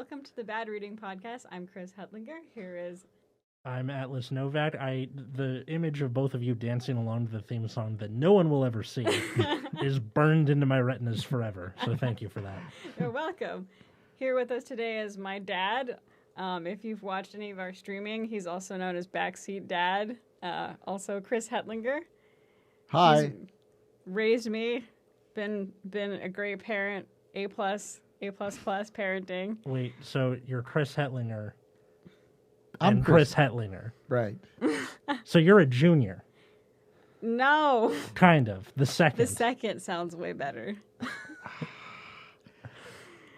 Welcome to the Bad Reading Podcast. I'm Chris Hetlinger. Here is... I'm Atlas Novak. The image of both of you dancing along to the theme song that no one will ever see is burned into my retinas forever. So thank you for that. You're welcome. Here with us today is my dad. If you've watched any of our streaming, he's also known as Backseat Dad. Also Chris Hetlinger. Hi. He's raised me, been a great parent, A+, parenting. Wait, so you're Chris Hetlinger I'm and Chris Hetlinger. Right. So you're a junior. No. Kind of. The second. The second sounds way better.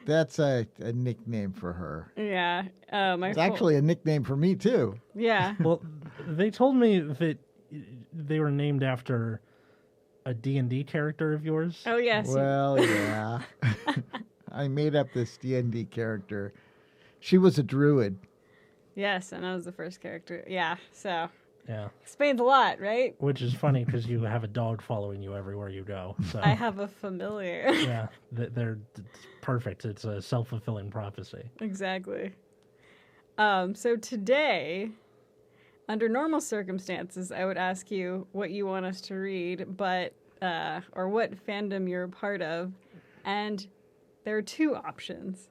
That's a nickname for her. Yeah. It's actually a nickname for me, too. Yeah. Well, they told me that they were named after a D&D character of yours. Oh, yes. Well, yeah. I made up this D&D character. She was a druid. Yes, and I was the first character. Yeah, so Yeah. explains a lot, right? Which is funny because you have a dog following you everywhere you go. So I have a familiar. yeah, they're perfect. It's a self-fulfilling prophecy. Exactly. So today, under normal circumstances, I would ask you what you want us to read, but or what fandom you're a part of, and there are two options.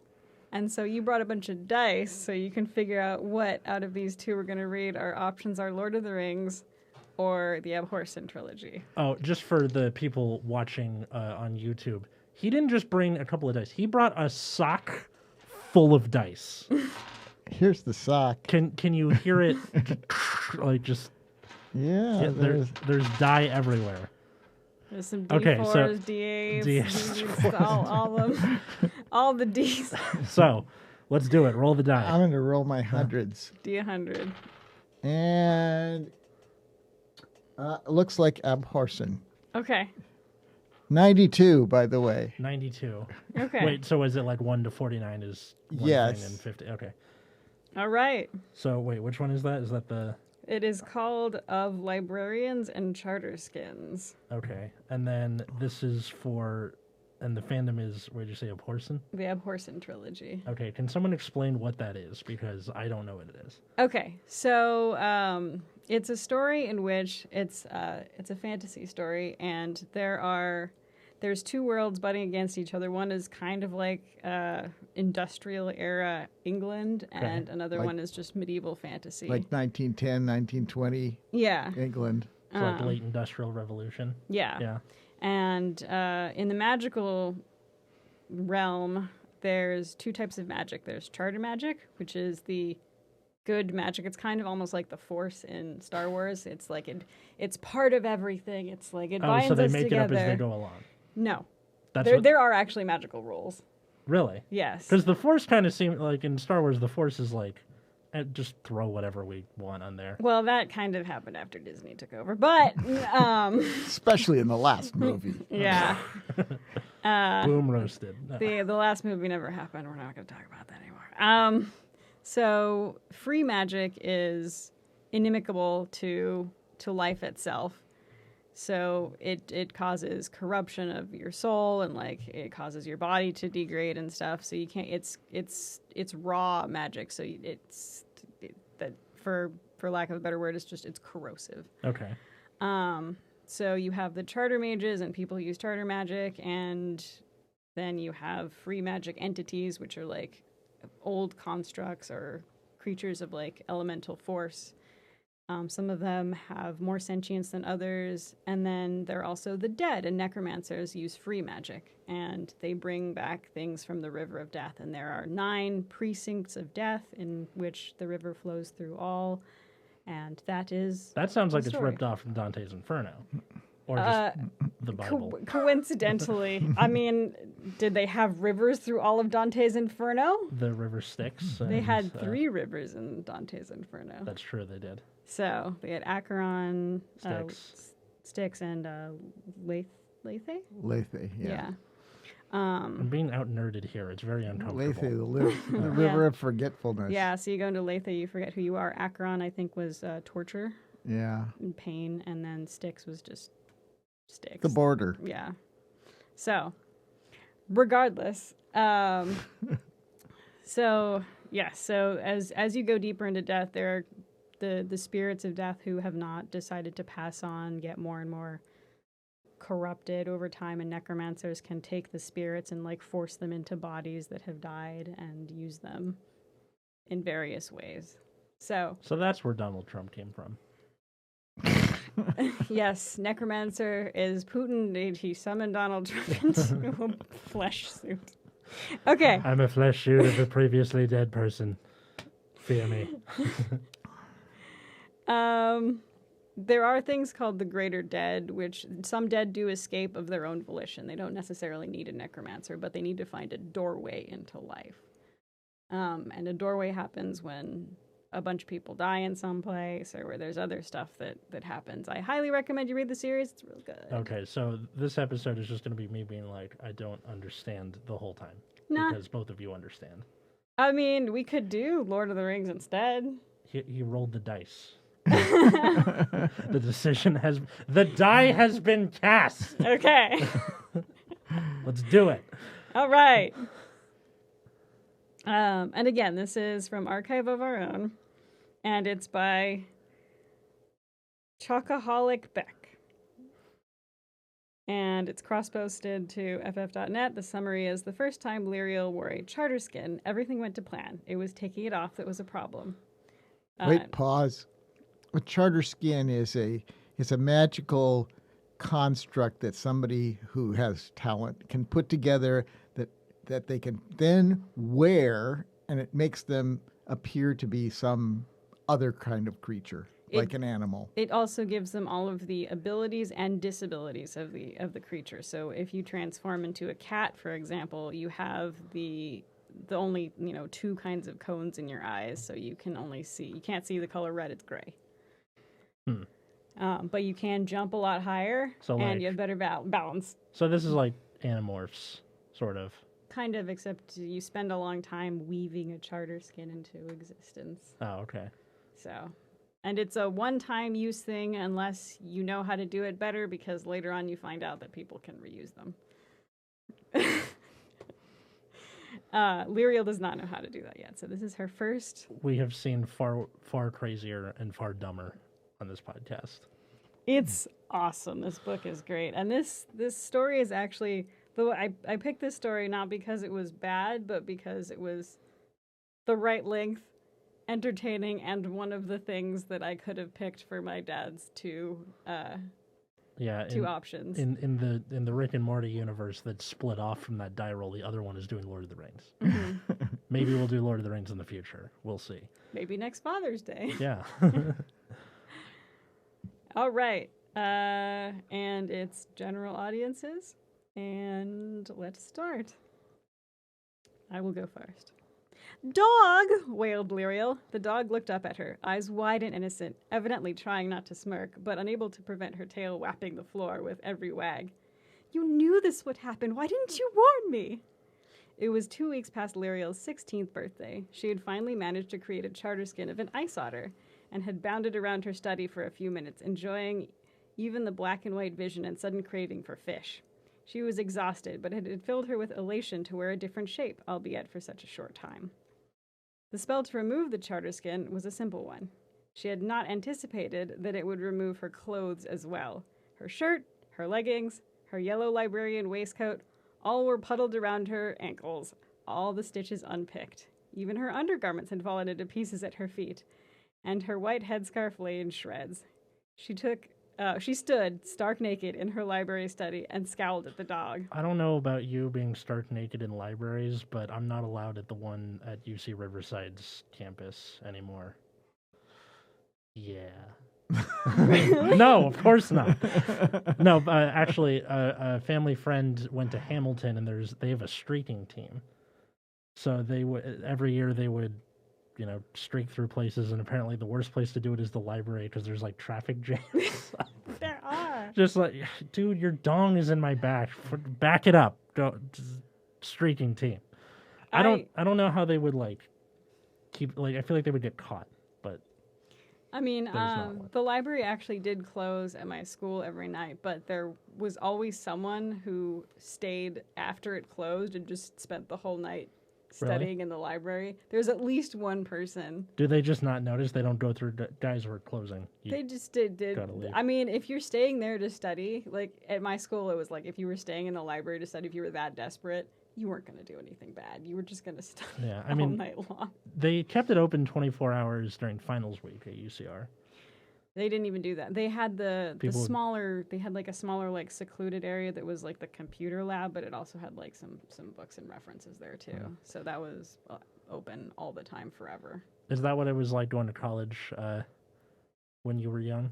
And so you brought a bunch of dice, so you can figure out what out of these two we're going to read. Our options are Lord of the Rings or the Abhorsen Trilogy. Oh, just for the people watching on YouTube, he didn't just bring a couple of dice. He brought a sock full of dice. Here's the sock. Can you hear it? Like just Yeah. there's dye everywhere. There's some Okay, D4s, so D8s, D8s. all of them. All the Ds. So let's do it. Roll the die. I'm going to roll my hundreds. D100. And looks like Abhorsen. Okay. 92, by the way. 92. Okay. Wait, so is it like 1 to 49 is one Yes. thing and 50? Okay. All right. So wait, which one is that? Is that the... It is called Of Librarians and Charter Skins. Okay. And then this is for... And the fandom is, what did you say, Abhorsen? The Abhorsen Trilogy. Okay, can someone explain what that is? Because I don't know what it is. Okay, so it's a story in which it's a fantasy story, and there's two worlds butting against each other. One is kind of like industrial era England, and another one is just medieval fantasy. Like 1910, 1920 yeah, England. It's like late industrial revolution. yeah. Yeah. And in the magical realm, there's two types of magic. There's charter magic, which is the good magic. It's kind of almost like the Force in Star Wars. It's like it's part of everything. It's like it binds so they us make together. it up as they go along. No, That's there are actually magical rules. Really? Yes. Because the Force kind of seems like in Star Wars, the Force is like, just throw whatever we want on there. Well, that kind of happened after Disney took over, but Especially in the last movie. yeah. Boom roasted. The last movie never happened. We're not going to talk about that anymore. So free magic is inimical to life itself. So it causes corruption of your soul, and like it causes your body to degrade and stuff. So you can't. It's raw magic. So that for lack of a better word, it's corrosive. Okay. So you have the charter mages and people who use charter magic, and then you have free magic entities, which are like old constructs or creatures of like elemental force. Some of them have more sentience than others, and then there are also the dead, and necromancers use free magic, and they bring back things from the River of Death, and there are 9 precincts of death in which the river flows through all, and that sounds like the it's story. ripped off from Dante's Inferno. Or just the Bible. Coincidentally, I mean, did they have rivers through all of Dante's Inferno? The river Styx. They had 3 rivers in Dante's Inferno. That's true, they did. So they had Acheron, Styx, and Lethe? Lethe, yeah. I'm being out-nerded here. It's very uncomfortable. Lethe, the river of forgetfulness. Yeah, so you go into Lethe, you forget who you are. Acheron, I think, was torture Yeah. and pain, and then Styx was just Styx. The border. Yeah. So, regardless, So so as you go deeper into death, there are the spirits of death who have not decided to pass on get more and more corrupted over time, and necromancers can take the spirits and like force them into bodies that have died and use them in various ways. So that's where Donald Trump came from. yes, necromancer is Putin. He summoned Donald Trump into a flesh suit. Okay. I'm a flesh suit of a previously dead person. Fear me. There are things called the greater dead, which some dead do escape of their own volition. They don't necessarily need a necromancer, but they need to find a doorway into life. And a doorway happens when a bunch of people die in some place or where there's other stuff that happens. I highly recommend you read the series. It's real good. Okay, so this episode is just going to be me being like, I don't understand the whole time. Nah. Because both of you understand. I mean, we could do Lord of the Rings instead. He rolled the dice. The die has been cast. Okay. Let's do it. All right. And again, this is from Archive of Our Own, and it's by Chocoholic Beck. And it's cross-posted to ff.net. The summary is, the first time Lyriel wore a charter skin, everything went to plan. It was taking it off that was a problem. Wait, pause. A charter skin is a magical construct that somebody who has talent can put together that they can then wear, and it makes them appear to be some other kind of creature, like an animal. It also gives them all of the abilities and disabilities of the creature. So if you transform into a cat, for example, you have the only 2 kinds of cones in your eyes, so you can't see the color red, it's gray. But you can jump a lot higher, and you have better balance. So this is like Animorphs, sort of. Kind of, except you spend a long time weaving a charter skin into existence. Oh, okay. So, and it's a one-time use thing unless you know how to do it better, because later on you find out that people can reuse them. Lyriel does not know how to do that yet, so this is her first. We have seen far, far crazier and far dumber on this podcast. It's awesome. This book is great. And this story is actually, though I picked this story not because it was bad, but because it was the right length, entertaining, and one of the things that I could have picked for my dad's two options. In the Rick and Morty universe that's split off from that die roll, the other one is doing Lord of the Rings. Mm-hmm. Maybe we'll do Lord of the Rings in the future. We'll see. Maybe next Father's Day. Yeah. All right. And it's general audiences. And let's start. I will go first. "Dog!" wailed Lyriel. The dog looked up at her, eyes wide and innocent, evidently trying not to smirk, but unable to prevent her tail whapping the floor with every wag. "You knew this would happen. Why didn't you warn me?" It was 2 weeks past Lyriel's 16th birthday. She had finally managed to create a charter skin of an ice otter and had bounded around her study for a few minutes, enjoying even the black and white vision and sudden craving for fish. She was exhausted, but it had filled her with elation to wear a different shape, albeit for such a short time. The spell to remove the charter skin was a simple one. She had not anticipated that it would remove her clothes as well. Her shirt, her leggings, her yellow librarian waistcoat, all were puddled around her ankles, all the stitches unpicked. Even her undergarments had fallen into pieces at her feet, and her white headscarf lay in shreds. She stood stark naked in her library study and scowled at the dog. I don't know about you being stark naked in libraries, but I'm not allowed at the one at UC Riverside's campus anymore. Yeah. Really? No, of course not. No, actually, a family friend went to Hamilton, and they have a streaking team. So every year they would, streak through places, and apparently the worst place to do it is the library because there's like traffic jams. There are. Just like, dude, your dong is in my back. Back it up. Go, streaking team. I don't know how they would I feel like they would get caught, but. I mean, the library actually did close at my school every night, but there was always someone who stayed after it closed and just spent the whole night studying in the library. There's at least one person. Do they just not notice? They don't go through guys who are closing. They just did. gotta leave. I mean, if you're staying there to study, like at my school, it was like if you were staying in the library to study, if you were that desperate, you weren't going to do anything bad. You were just going to study all night long. They kept it open 24 hours during finals week at UCR. They didn't even do that. They had the smaller. They had like a smaller, like secluded area that was like the computer lab, but it also had like some books and references there too. So that was open all the time, forever. Is that what it was like going to college when you were young?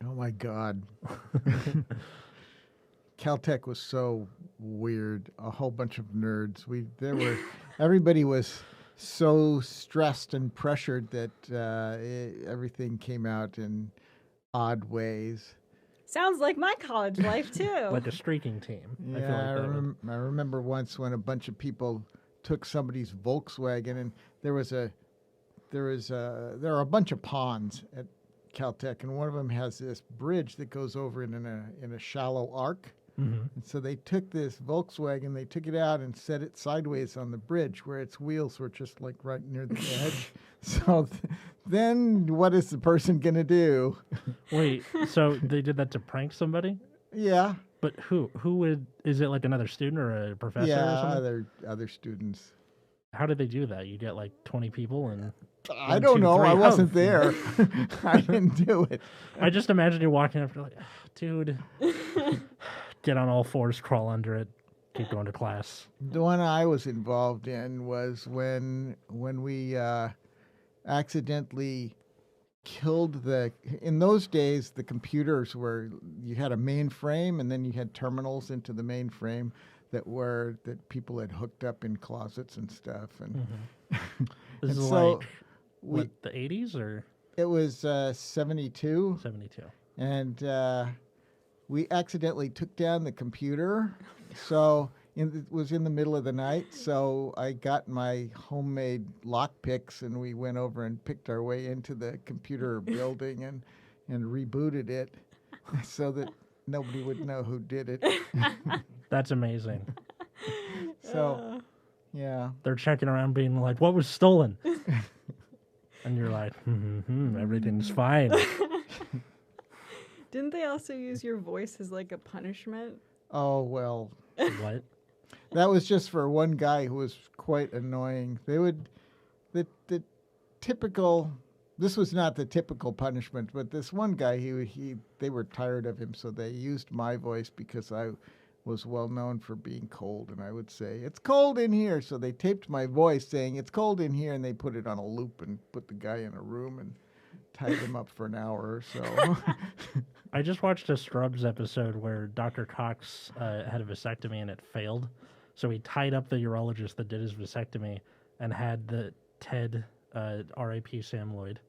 Oh my God. Caltech was so weird. A whole bunch of nerds. Everybody was so stressed and pressured that everything came out in odd ways. Sounds like my college life too. Like a streaking team. Yeah, I remember once when a bunch of people took somebody's Volkswagen, and there are a bunch of ponds at Caltech, and one of them has this bridge that goes over in a shallow arc. Mm-hmm. And so they took this Volkswagen, they took it out and set it sideways on the bridge where its wheels were just like right near the edge. So then what is the person going to do? Wait, so they did that to prank somebody? Yeah. But is it like another student or a professor or something? Other students. How did they do that? You get like 20 people and... I don't know. I wasn't there. I didn't do it. I just imagine you walking up, like, dude... Get on all fours, crawl under it, keep going to class. The one I was involved in was when we accidentally killed in those days, the computers you had a mainframe and then you had terminals into the mainframe that people had hooked up in closets and stuff. And, This is so like, the 80s or? It was 72. 72. And, we accidentally took down the computer, so it was in the middle of the night, so I got my homemade lock picks, and we went over and picked our way into the computer building and rebooted it so that nobody would know who did it. That's amazing. So, yeah. They're checking around being like, what was stolen? And you're like, everything's fine. Didn't they also use your voice as like a punishment? Oh, well. What? That was just for one guy who was quite annoying. The typical, this was not the typical punishment, but this one guy, they were tired of him, so they used my voice because I was well known for being cold, and I would say, it's cold in here. So they taped my voice saying, it's cold in here, and they put it on a loop and put the guy in a room and tied him up for an hour or so. I just watched a Scrubs episode where Dr. Cox had a vasectomy and it failed. So he tied up the urologist that did his vasectomy and had the Ted, R.I.P. Sam Lloyd,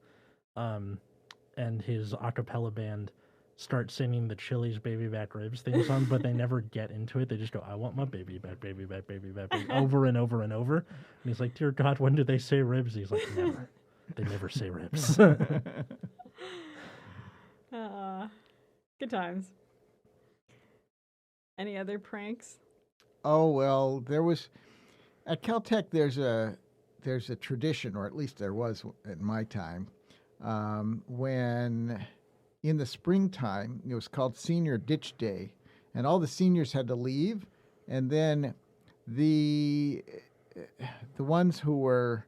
and his a cappella band start singing the Chili's Baby Back Ribs theme song, but they never get into it. They just go, I want my baby back, baby back, baby back, baby, over and over and over. And he's like, dear God, when do they say ribs? He's like, never. They never say ribs. Good times. Any other pranks? Oh, well, at Caltech there's a tradition, or at least there was at my time, when in the springtime, it was called Senior Ditch Day, and all the seniors had to leave, and then the ones who were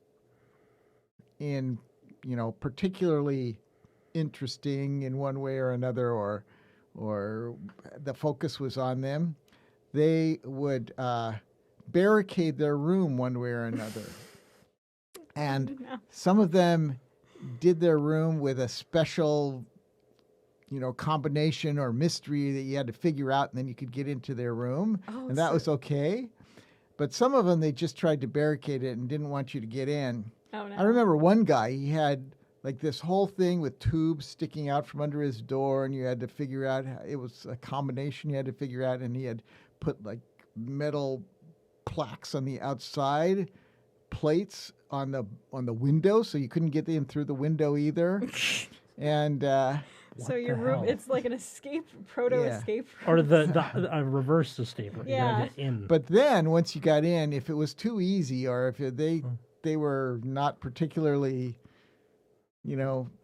in, particularly interesting in one way or another, or the focus was on them, they would barricade their room one way or another. And some of them did their room with a special, combination or mystery that you had to figure out, and then you could get into their room, and that was okay. But some of them, they just tried to barricade it and didn't want you to get in. Oh, no. I remember one guy, he had like this whole thing with tubes sticking out from under his door, and you had to figure out, it was a combination you had to figure out, and he had put like metal plaques on the outside, plates on the window, so you couldn't get in through the window either. And So What your the room, hell? it's like an escape Or room. the reverse escape. You Yeah. gotta get in. But then once you got in, if it was too easy or if they were not particularly,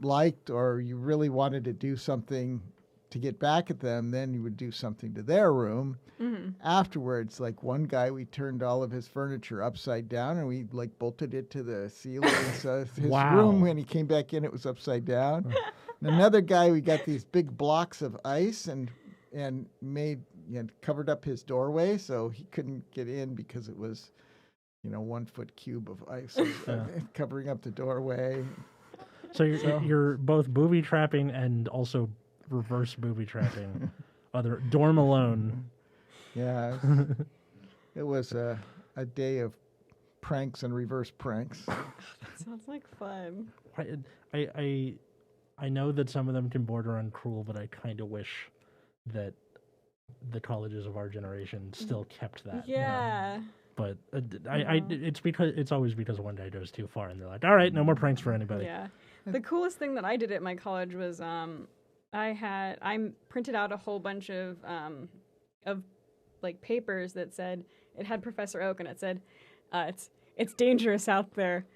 liked, or you really wanted to do something to get back at them, then you would do something to their room. Afterwards, like one guy, we turned all of his furniture upside down and we like bolted it to the ceiling. So his Wow. room, when he came back in, it was upside down. And another guy, we got these big blocks of ice and covered up his doorway so he couldn't get in because it was 1 foot cube of ice covering up the doorway. So you're both booby trapping and also reverse booby trapping. Other dorm alone. Yeah, it was a day of pranks and reverse pranks. Sounds like fun. I know that some of them can border on cruel, but I kind of wish that the colleges of our generation still kept that. Yeah. But it's always because one guy goes too far and they're like, all right, no more pranks for anybody. Yeah. The coolest thing that I did at my college was I printed out a whole bunch of like papers that said, it had Professor Oak and it said, it's dangerous out there.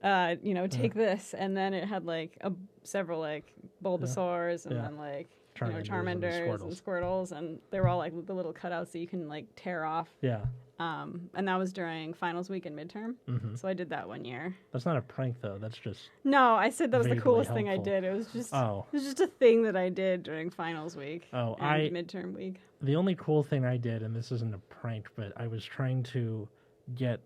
Take this. And then it had like several like Bulbasaurs and then like Charmanders and Squirtles, and they were all like the little cutouts that you can like tear off. Yeah. And that was during finals week and midterm. So I did that one year. That's not a prank though. That's just No, I said that was the vaguely coolest thing I helpful. did. It was just a thing that I did during finals week and midterm week. The only cool thing I did, and this isn't a prank, but I was trying to get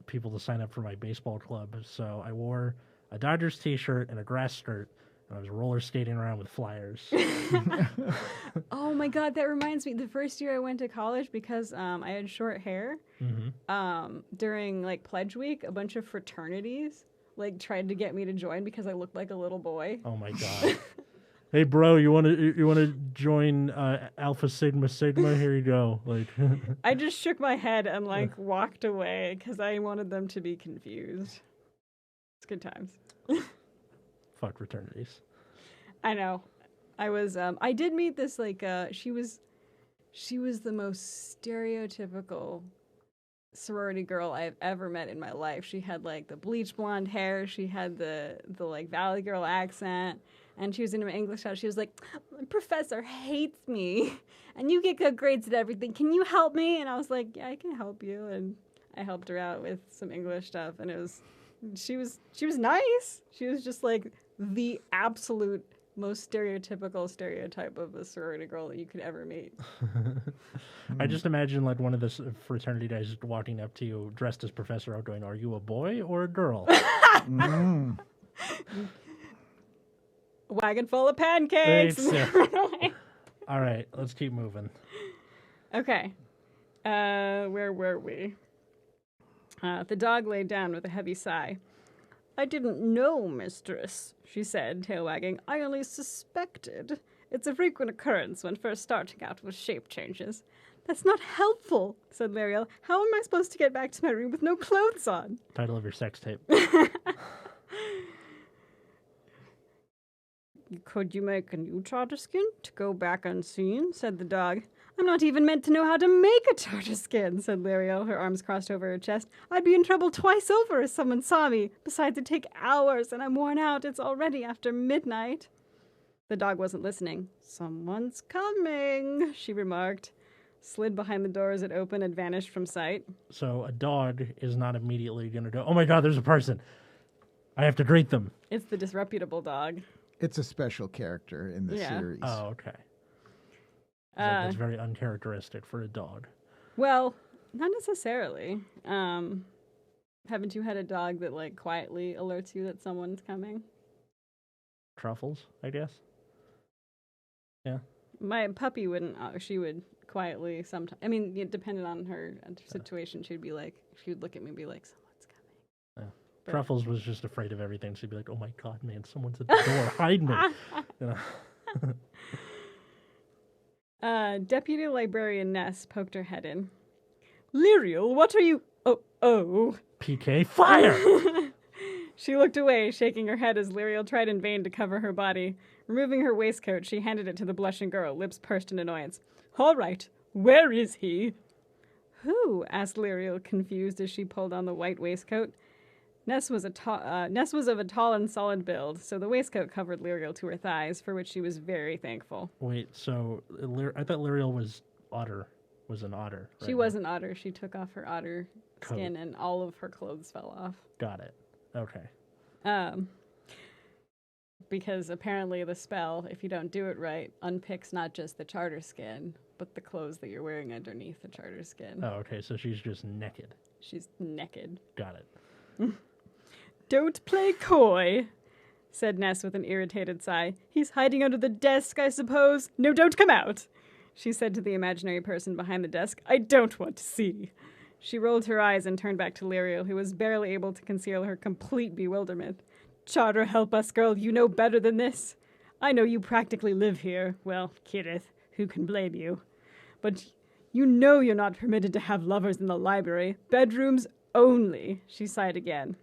people to sign up for my baseball club. So I wore a Dodgers t-shirt and a grass skirt, and I was roller skating around with flyers. Oh my God, that reminds me. The first year I went to college, because I had short hair, during like pledge week, a bunch of fraternities like tried to get me to join because I looked like a little boy. Oh my God. Hey bro, you want to join Alpha Sigma Sigma? Here you go. Like I just shook my head and like walked away because I wanted them to be confused. It's good times. Fuck fraternities. I know. I was I did meet this like she was the most stereotypical sorority girl I've ever met in my life. She had like the bleach blonde hair, she had the like Valley Girl accent, and she was in her English class. She was like, "My professor hates me, and you get good grades at everything. Can you help me?" And I was like, "Yeah, I can help you." And I helped her out with some English stuff, and she was nice. She was just like the absolute most stereotype of a sorority girl that you could ever meet. I just imagine like one of the fraternity guys walking up to you dressed as Professor Oak going, "Are you a boy or a girl?" Wagon full of pancakes. All right, let's keep moving. Okay. Where were we? The dog laid down with a heavy sigh. "I didn't know, mistress," she said, tail wagging. "I only suspected. It's a frequent occurrence when first starting out with shape changes." "That's not helpful," said Lariel. "How am I supposed to get back to my room with no clothes on?" Title of your sex tape. "Could you make a new tartar skin to go back unseen?" said the dog. "I'm not even meant to know how to make a tartar skin," said Lariel, her arms crossed over her chest. "I'd be in trouble twice over if someone saw me. Besides, it'd take hours, and I'm worn out. It's already after midnight." The dog wasn't listening. "Someone's coming," she remarked, slid behind the door as it opened and vanished from sight. So a dog is not immediately going to go, "Oh my God, there's a person. I have to greet them." It's the disreputable dog. It's a special character in the series. Oh, okay. That's very uncharacteristic for a dog. Well, not necessarily. Haven't you had a dog that like quietly alerts you that someone's coming? Truffles, I guess. Yeah. My puppy wouldn't. She would quietly sometimes. I mean, it depended on her situation. She would look at me and be like, "Someone's coming." Yeah. Truffles was just afraid of everything. She'd be like, "Oh my God, man, someone's at the door. Hide me." You know? Deputy Librarian Ness poked her head in. "Liriel, what are you... Oh. PK, fire! She looked away, shaking her head as Liriel tried in vain to cover her body. Removing her waistcoat, she handed it to the blushing girl, lips pursed in annoyance. All right, where is he? Who? Asked Lyriel, confused as she pulled on the white waistcoat. Ness was of a tall and solid build, so the waistcoat covered Lyriel to her thighs, for which she was very thankful. Wait, so I thought Lyriel was an otter. Right? She was an otter. She took off her otter skin, and all of her clothes fell off. Got it. Okay. Because apparently the spell, if you don't do it right, unpicks not just the charter skin, but the clothes that you're wearing underneath the charter skin. Oh, okay, so she's just naked. She's naked. Got it. Don't play coy, said Ness with an irritated sigh. He's hiding under the desk, I suppose. No, don't come out, she said to the imaginary person behind the desk. I don't want to see. She rolled her eyes and turned back to Lyriel, who was barely able to conceal her complete bewilderment. Charter, help us, girl. You know better than this. I know you practically live here. Well, Kidith, who can blame you? But you know you're not permitted to have lovers in the library. Bedrooms only, she sighed again.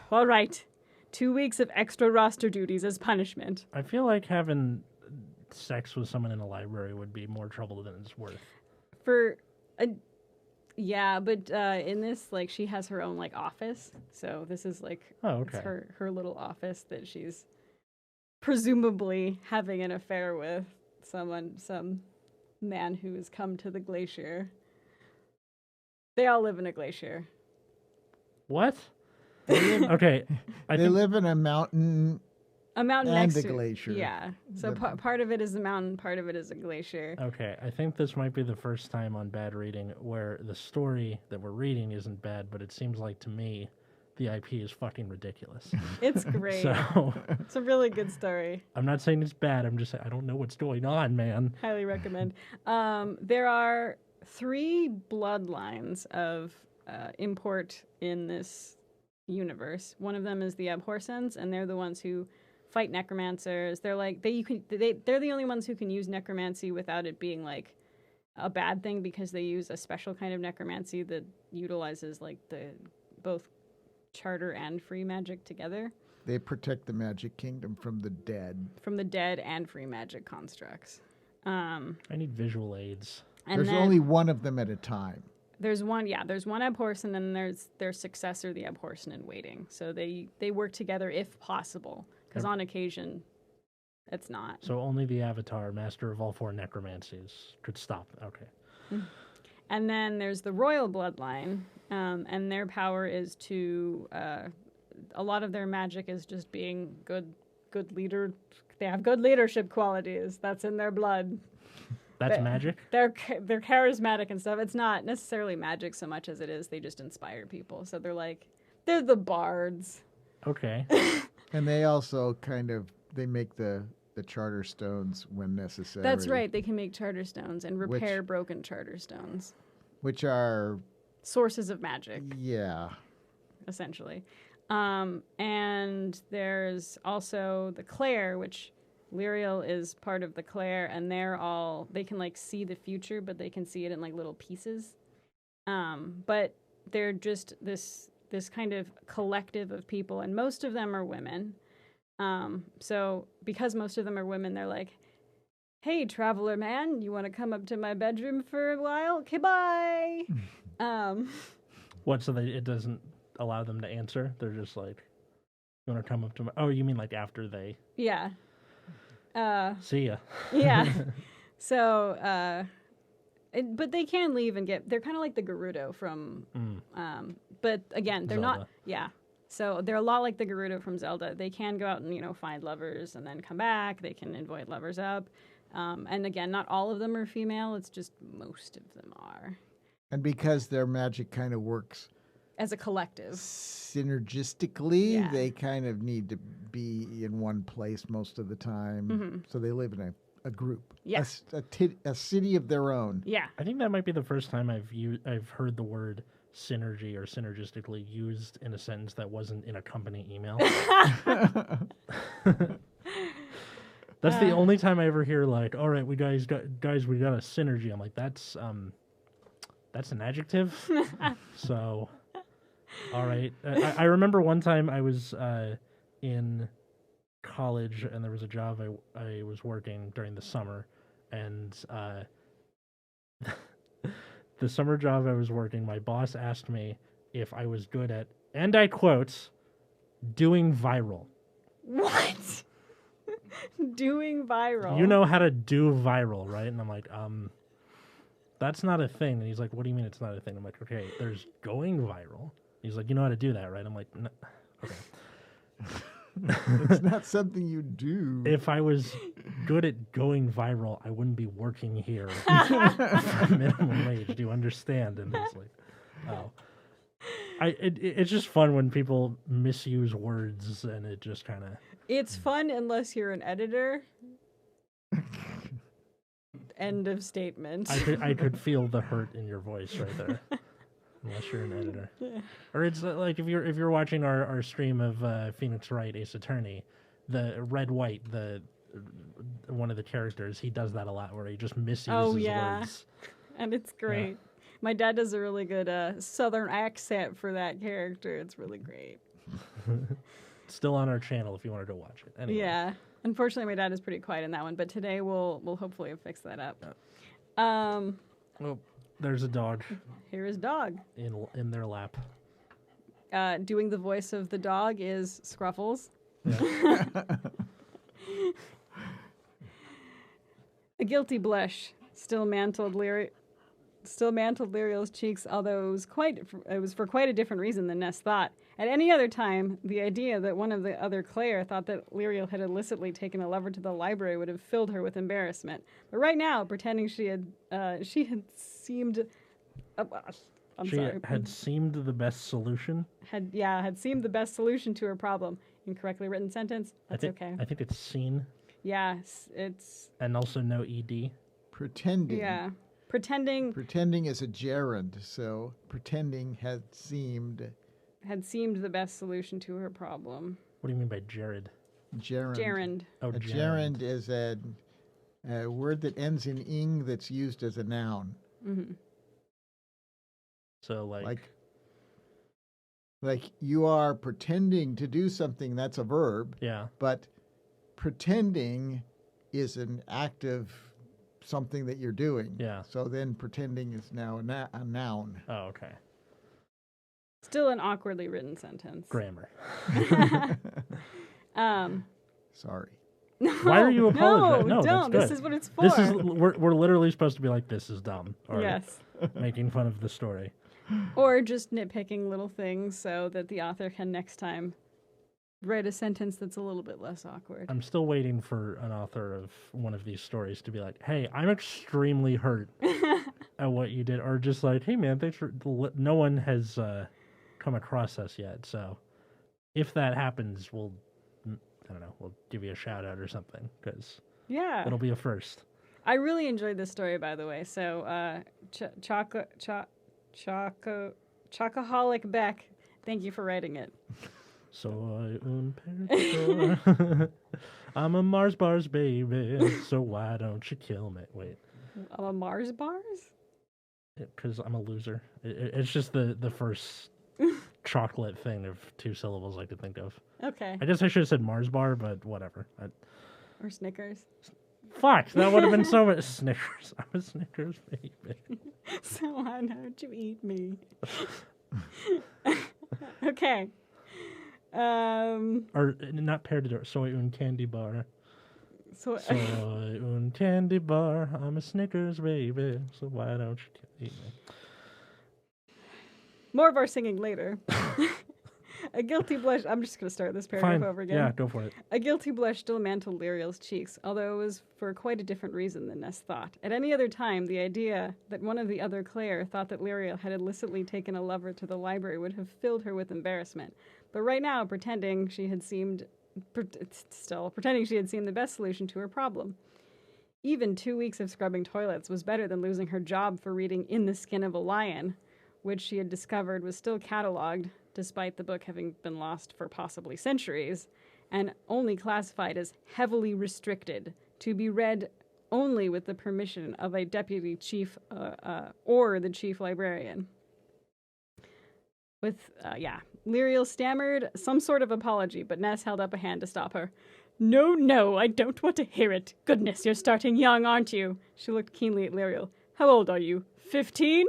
All right. 2 weeks of extra roster duties as punishment. I feel like having sex with someone in a library would be more trouble than it's worth. Yeah, but in this, like, she has her own, like, office. So this is, like, it's her little office that she's presumably having an affair with some man who has come to the glacier. They all live in a glacier. What? Okay. They live in a mountain. A mountain and next the to glacier. Yeah. So part of it is a mountain, part of it is a glacier. Okay, I think this might be the first time on Bad Reading where the story that we're reading isn't bad, but it seems like to me the IP is fucking ridiculous. It's great. So it's a really good story. I'm not saying it's bad. I'm just saying I don't know what's going on, man. Highly recommend. There are 3 bloodlines of import in this universe. One of them is the Abhorsens, and they're the ones who fight necromancers. They're like they're the only ones who can use necromancy without it being like a bad thing, because they use a special kind of necromancy that utilizes like the both charter and free magic together. They protect the magic kingdom from the dead. From the dead and free magic constructs. I need visual aids. There's only one of them at a time. There's one Abhorsen, and there's their successor, the Abhorsen in waiting. So they work together if possible, because on occasion, it's not. So only the Avatar, master of all 4 necromancies, could stop. Okay. And then there's the royal bloodline, and their power is to, a lot of their magic is just being good leader. They have good leadership qualities. That's in their blood. That's magic? They're charismatic and stuff. It's not necessarily magic so much as it is they just inspire people. So they're the bards. Okay. And they also they make the charter stones when necessary. That's right. They can make charter stones and repair broken charter stones. Which are sources of magic. Yeah. Essentially. And there's also the Clare, which Lyriel is part of the Clare, and they can like see the future, but they can see it in like little pieces. But they're just this kind of collective of people, and most of them are women. So because most of them are women, they're like, hey, traveler man, you want to come up to my bedroom for a while? Okay, bye. What, so it doesn't allow them to answer? They're just like, you want to come up to my... Oh, you mean like after they... Yeah. See ya. Yeah. So, but they can leave and they're kind of like the Gerudo from, but again, they're Zelda. not, yeah. So they're a lot like the Gerudo from Zelda. They can go out and, find lovers and then come back. They can invite lovers up. And again, not all of them are female. It's just most of them are. And because their magic kind of works as a collective, synergistically, they kind of need to be in one place most of the time. Mm-hmm. So they live in a group, yes, a city of their own. Yeah, I think that might be the first time I've heard the word synergy or synergistically used in a sentence that wasn't in a company email. That's the only time I ever hear like, all right, we got a synergy. I'm like, that's an adjective. So, all right. I remember one time I was in college, and there was a job I was working during the summer, and the summer job I was working, my boss asked me if I was good at, and I quote, doing viral. What? Doing viral. You know how to do viral, right? And I'm like, that's not a thing. And he's like, what do you mean it's not a thing? I'm like, okay, there's going viral. He's like, you know how to do that, right? I'm like, no. Okay. It's not something you do. If I was good at going viral, I wouldn't be working here for minimum wage. Do you understand? And it's like, oh. It's just fun when people misuse words, and it just kind of... It's fun unless you're an editor. End of statement. I could feel the hurt in your voice right there. Unless you're an editor. Yeah. Or it's like if you're watching our stream of Phoenix Wright, Ace Attorney, the Red White, the one of the characters, he does that a lot where he just misuses words. And it's great. Yeah. My dad does a really good southern accent for that character. It's really great. Still on our channel if you wanted to watch it. Anyway. Yeah. Unfortunately, my dad is pretty quiet in that one, but today we'll hopefully fix that up. Well, there's a dog. Here is dog. In their lap. Doing the voice of the dog is Scruffles. Yeah. A guilty blush still mantled Lyriel's cheeks, although it was for quite a different reason than Ness thought. At any other time, the idea that one of the other Claire thought that Lyriel had illicitly taken a lover to the library would have filled her with embarrassment. But right now, pretending she had seemed... Had seemed the best solution? Had seemed the best solution to her problem. Incorrectly written sentence? That's okay. I think it's seen. Yes, it's... And also no ED. Pretending. Yeah. Pretending is a gerund, so pretending had seemed the best solution to her problem. What do you mean by gerund? Gerund. Oh, a gerund is a word that ends in ing that's used as a noun. Mm-hmm. So like you are pretending to do something, that's a verb. Yeah. But pretending is an active something that you're doing. Yeah. So then pretending is now a noun. Oh, okay. Still an awkwardly written sentence. Grammar. Sorry. No, why are you apologizing? No, don't. That's good. This is what it's for. We're literally supposed to be like, this is dumb. Or yes. Making fun of the story. Or just nitpicking little things so that the author can next time write a sentence that's a little bit less awkward. I'm still waiting for an author of one of these stories to be like, hey, I'm extremely hurt at what you did. Or just like, hey, man, thanks for... No one has come across us yet. So if that happens, we'll give you a shout out or something. Because it'll be a first. I really enjoyed this story, by the way. So Chocoholic Beck, thank you for writing it. Soy un perro. I'm a Mars bars baby, so why don't you kill me? Wait. I'm a Mars bars? Because I'm a loser. It's just the first chocolate thing of two syllables I could think of. Okay. I guess I should have said Mars bar, but whatever. Or Snickers. Fuck, that would have been so much. Snickers. I'm a Snickers baby. So why don't you eat me? Okay. Or not pear soy un candy bar. Soy un candy bar. I'm a Snickers baby. So why don't you eat me? More of our singing later. A guilty blush. I'm just going to start this paragraph over again. Yeah, go for it. A guilty blush still mantled Lyriel's cheeks, although it was for quite a different reason than Ness thought. At any other time, the idea that one of the other Claire thought that Lyriel had illicitly taken a lover to the library would have filled her with embarrassment. But right now, pretending she had seemed the best solution to her problem. Even 2 weeks of scrubbing toilets was better than losing her job for reading In the Skin of a Lion, which she had discovered was still cataloged, despite the book having been lost for possibly centuries, and only classified as heavily restricted, to be read only with the permission of a deputy chief or the chief librarian. Lyriel stammered some sort of apology, but Ness held up a hand to stop her. No, no, I don't want to hear it. Goodness, you're starting young, aren't you? She looked keenly at Lyriel. How old are you? 15?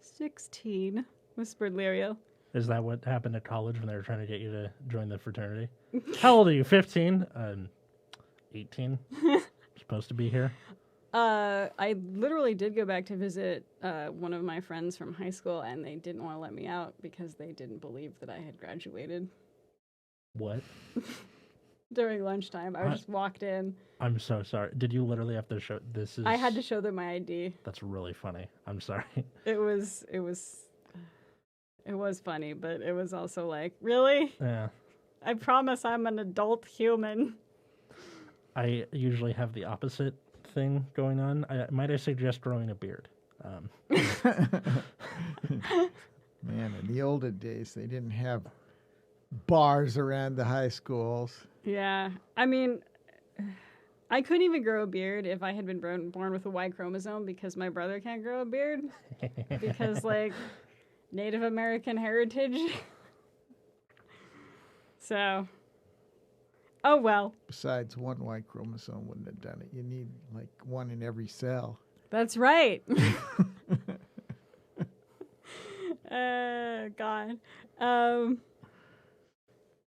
16, whispered Lyriel. Is that what happened at college when they were trying to get you to join the fraternity? How old are you? 15? 18. Supposed to be here. I literally did go back to visit one of my friends from high school, and they didn't want to let me out because they didn't believe that I had graduated. What? During lunchtime, I just walked in. I'm so sorry. Did you literally have to show this? I had to show them my ID. That's really funny. I'm sorry. It was funny, but it was also like, really? Yeah. I promise I'm an adult human. I usually have the opposite thing going on. Might I suggest growing a beard? Man, in the olden days, they didn't have bars around the high schools. Yeah. I mean, I couldn't even grow a beard if I had been born with a Y chromosome because my brother can't grow a beard because, like, Native American heritage. So, oh well. Besides, one Y chromosome wouldn't have done it. You need, like, one in every cell. That's right. God.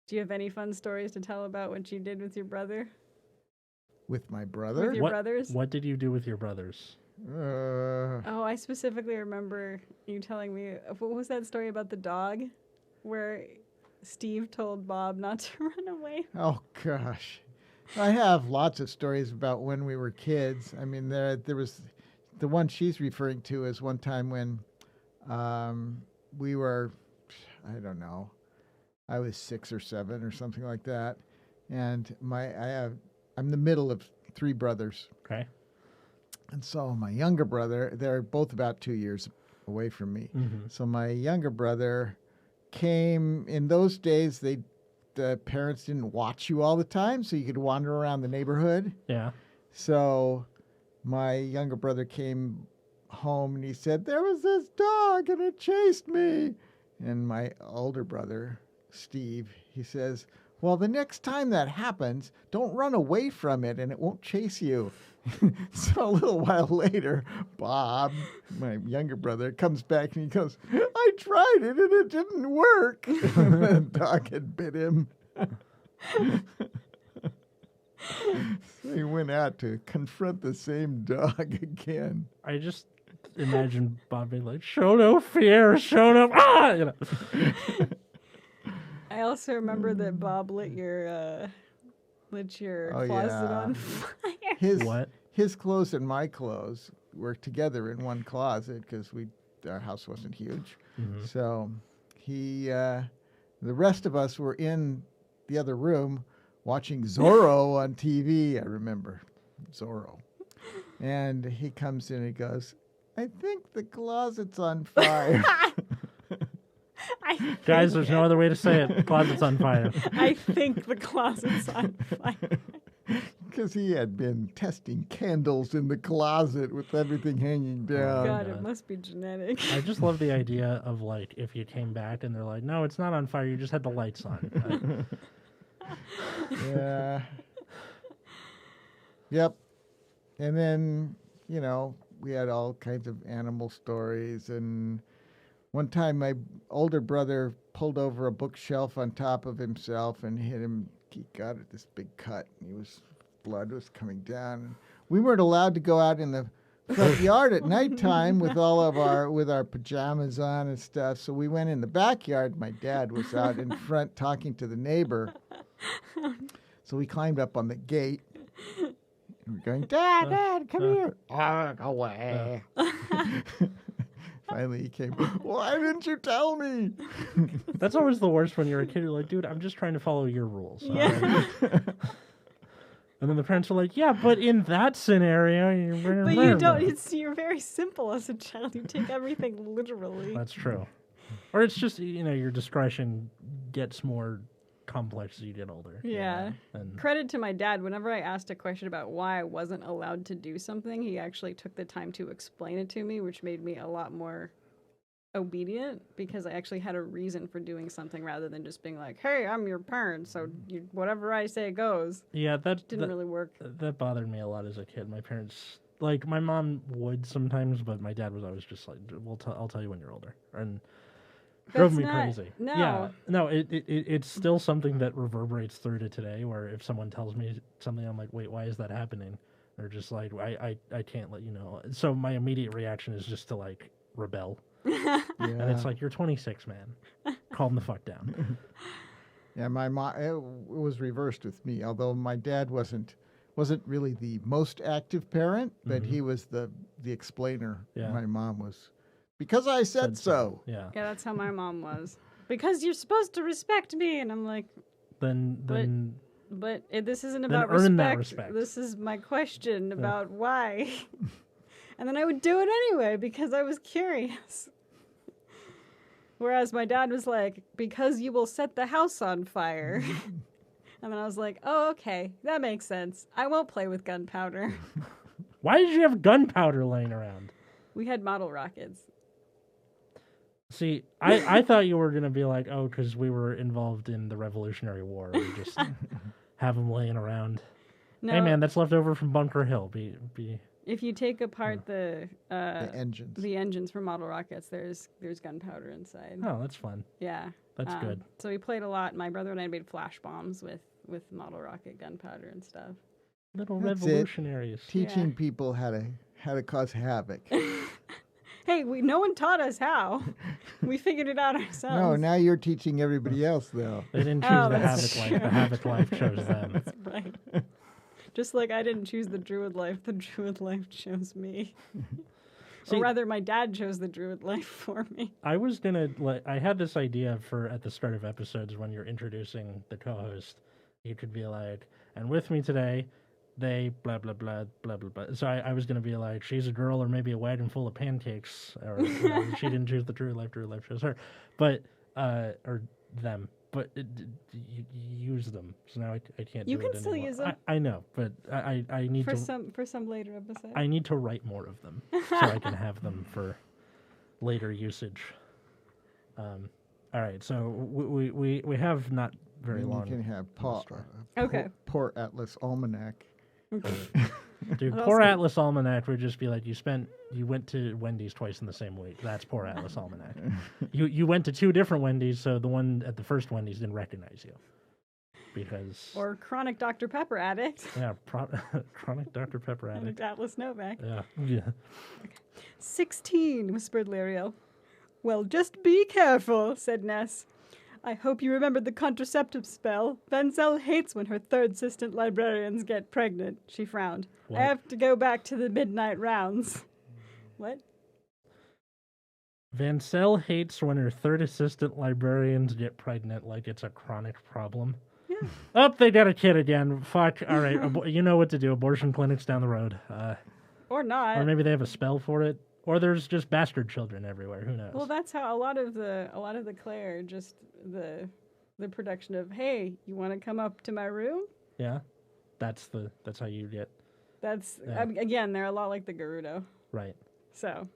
Do you have any fun stories to tell about what you did with your brother? With my brother? With your brothers? What did you do with your brothers? Oh, I specifically remember you telling me, what was that story about the dog? Where Steve told Bob not to run away. Oh, gosh. I have lots of stories about when we were kids. I mean, there was the one she's referring to is one time when we were, I don't know, I was 6 or 7 or something like that. And I'm the middle of 3 brothers. Okay. And so my younger brother, they're both about 2 years away from me. Mm-hmm. So my younger brother came, in those days, the parents didn't watch you all the time, so you could wander around the neighborhood. Yeah. So my younger brother came home and he said, there was this dog and it chased me. And my older brother, Steve, he says, well, the next time that happens, don't run away from it and it won't chase you. So a little while later, Bob, my younger brother, comes back and he goes, I tried it and it didn't work. The dog had bit him. So he went out to confront the same dog again. I just imagine Bob being like, show no fear, show no... Ah! You know. I also remember that Bob lit your closet on fire. His clothes and my clothes were together in one closet because our house wasn't huge. Mm-hmm. So the rest of us were in the other room watching Zorro on TV. I remember Zorro. And he comes in and he goes, I think the closet's on fire. Guys, there's no other way to say it. The closet's on fire. I think the closet's on fire. Because he had been testing candles in the closet with everything hanging down. God, it must be genetic. I just love the idea of, like, if you came back and they're like, no, it's not on fire, you just had the lights on. Yeah. Yep. And then, we had all kinds of animal stories. And one time my older brother pulled over a bookshelf on top of himself and hit him. He got this big cut. Blood was coming down. And we weren't allowed to go out in the front yard at nighttime with our pajamas on and stuff. So we went in the backyard. My dad was out in front talking to the neighbor. So we climbed up on the gate. And we're going, Dad, come here. Go away. Finally he came, why didn't you tell me? That's always the worst when you're a kid. You're like, dude, I'm just trying to follow your rules. Yeah. And then the parents are like, yeah, but in that scenario... But you don't. You're very simple as a child. You take everything literally. That's true. Or it's just, your discretion gets more complex as you get older. Yeah. And credit to my dad. Whenever I asked a question about why I wasn't allowed to do something, he actually took the time to explain it to me, which made me a lot more obedient because I actually had a reason for doing something rather than just being like, "Hey, I'm your parent, so whatever I say goes." Yeah, that Didn't really work. That bothered me a lot as a kid. My parents, like, my mom would sometimes, but my dad was always just like, I'll tell you when you're older," and drove me crazy. No. Yeah, no, it's still something that reverberates through to today. Where if someone tells me something, I'm like, "Wait, why is that happening?" They're just like, I can't let you know." So my immediate reaction is just to like rebel. And it's like, you're 26, man. Calm the fuck down. Yeah, my mom. It was reversed with me. Although my dad wasn't really the most active parent, but he was the explainer. Yeah. My mom was, because I said so. Yeah. Yeah, that's how my mom was. Because you're supposed to respect me, and I'm like, Then but this isn't then about earn that respect. respect. This is my question about why. And then I would do it anyway because I was curious. Whereas my dad was like, "Because you will set the house on fire." And then I was like, "Oh, okay, that makes sense. I won't play with gunpowder." Why did you have gunpowder laying around? We had model rockets. See, I thought you were going to be like, oh, because we were involved in the Revolutionary War. We just have them laying around. No, Hey, man, that's left over from Bunker Hill. if you take apart the engines. for model rockets, there's gunpowder inside. Oh, that's fun. Yeah. That's good. So we played a lot. My brother and I made flash bombs with model rocket gunpowder and stuff. Little That's revolutionaries. Teaching people how to cause havoc. Hey, no one taught us how. We figured it out ourselves. No, now you're teaching everybody else, though. They didn't choose the Havoc life. The Havoc life chose them. That's right. Just like I didn't choose the Druid life, the Druid life chose me. Or rather, my dad chose the Druid life for me. I was gonna I had this idea for at the start of episodes when you're introducing the co-host, you could be like, "And with me today, they blah blah blah blah blah blah." So I was gonna be like, "She's a girl, or maybe a wagon full of pancakes, or she didn't choose the Druid life chose her," but or them. But you use them, so now I can't. You do can it still anymore. use them. I know, but I need for to some later episode. I need to write more of them so I can have them for later usage. All right, so we have not very And long. you can have Okay. Poor Atlas Almanac. Dude, poor Atlas Almanac would just be like, you went to Wendy's twice in the same week. That's poor Atlas Almanac. You went to 2 different Wendy's, so the one at the first Wendy's didn't recognize you. Because Or chronic Dr. Pepper addict. yeah, chronic Dr. Pepper addict. Atlas Novak. Yeah. 16, whispered Liriel. Well, just be careful, said Ness. I hope you remembered the contraceptive spell. Vencel hates when her third assistant librarians get pregnant. She frowned. What? I have to go back to the midnight rounds. What? Vancel hates when her third assistant librarians get pregnant like it's a chronic problem. Yeah. Oh, they got a kid again. Fuck. All right. You know what to do. Abortion clinics down the road. Or not. Or maybe they have a spell for it. Or there's just bastard children everywhere. Who knows? Well, that's how a lot of the Claire, just the production of, hey, you want to come up to my room? Yeah. That's how you get. That's Yeah. Again, they're a lot like the Gerudo. Right. So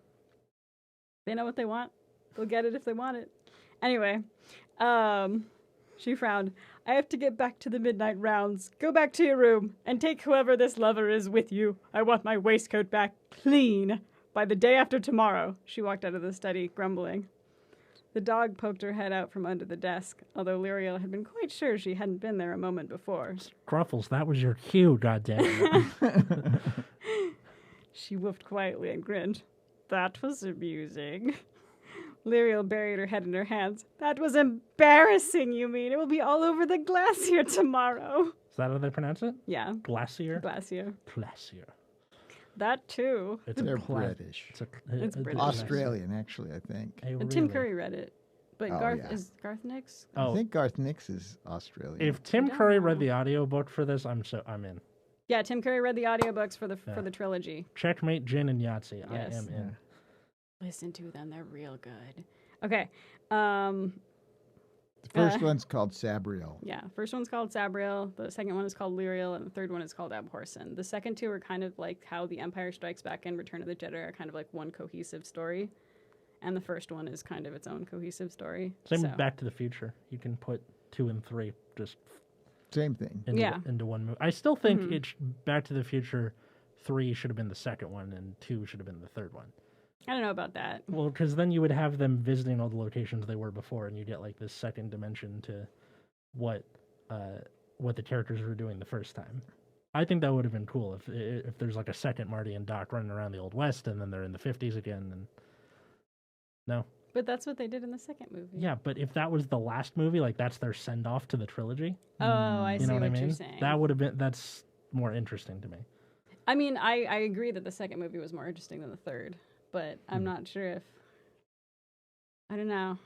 they know what they want. They'll get it if they want it. Anyway, she frowned. I have to get back to the midnight rounds. Go back to your room and take whoever this lover is with you. I want my waistcoat back clean by the day after tomorrow. She walked out of the study, grumbling. The dog poked her head out from under the desk, although Liriel had been quite sure she hadn't been there a moment before. Gruffles, that was your cue, goddammit. She woofed quietly and grinned. That was amusing. Liriel buried her head in her hands. That was embarrassing, you mean? It will be all over the glacier tomorrow. Is that how they pronounce it? Yeah. Glacier? Glacier. Glacier. That too. They're British. It's British. Australian, actually, I think. And Tim Curry read it. But is Garth Nix? I think Garth Nix is Australian. If Tim Curry read the audiobook for this, I'm in. Yeah, Tim Curry read the audiobooks for the trilogy. Checkmate, Gin, and Yahtzee. Yes. I am in. Listen to them; they're real good. Okay. The first one's called Sabriel. Yeah, first one's called Sabriel. The second one is called Liriel, and the third one is called Abhorsen. The second two are kind of like how The Empire Strikes Back and Return of the Jedi are kind of like one cohesive story. and the first one is kind of its own cohesive story. Same so. with Back to the Future. You can put 2 and 3 just Same thing. into one movie. I still think Back to the Future 3 should have been the second one, and 2 should have been the third one. I don't know about that. Well, because then you would have them visiting all the locations they were before, and you get like this second dimension to what the characters were doing the first time. I think that would have been cool if there's like a second Marty and Doc running around the Old West, and then they're in the 50s again. And no, but that's what they did in the second movie. Yeah, but if that was the last movie, like that's their send off to the trilogy. Oh, I see what you're saying. That would have been that's more interesting to me. I mean, I agree that the second movie was more interesting than the third, but I'm not sure if I don't know.